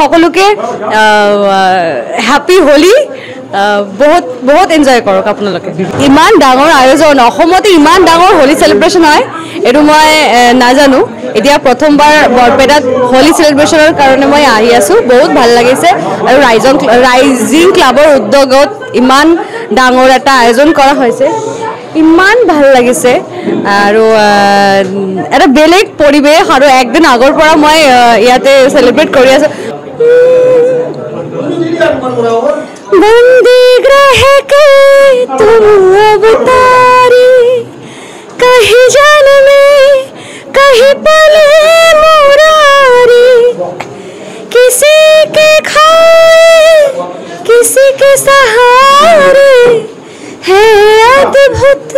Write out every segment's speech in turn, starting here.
সকলোকে হ্যাপি হোলি बहुत बहुत एन्जॉय करक आपनालोके इमान डाঙर आयोजन अসমते इमान डाঙर होली सेलिब्रेशन হয় এটো মই নাজানো এতিয়া প্ৰথমবাৰ বৰপেটাত হোলি সেলিব্রেশনৰ কাৰণে মই আহি আছো বহুত ভাল লাগিছে আৰু ৰাইজিং ক্লাবৰ উদ্যোগত ইমান ডাঙৰ এটা আয়োজন কৰা হৈছে ইমান ভাল লাগিছে আৰু এটা বেলেগ পৰিবেশ আৰু একদিন আগৰ পৰা মই ইয়াতে সেলিব্রেট কৰি আছো बंदी ग्रह के तुम अवतारी कहीं जान में कहीं पले मुरारी किसी के खाए किसी के सहारे है अद्भुत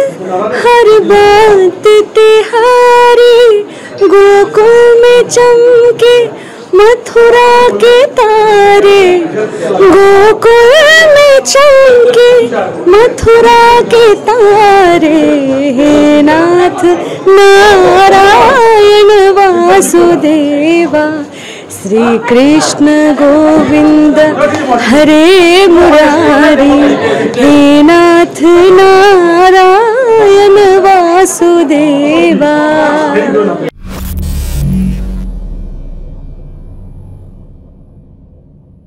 हर बात तिहारी गोकुल में चमके मथुरा के तारे गोकुल में चमके मथुरा के तारे हे नाथ नारायण वासुदेवा श्री कृष्ण गोविंद हरे मुरारी हे नाथ नारायण वासुदेवा।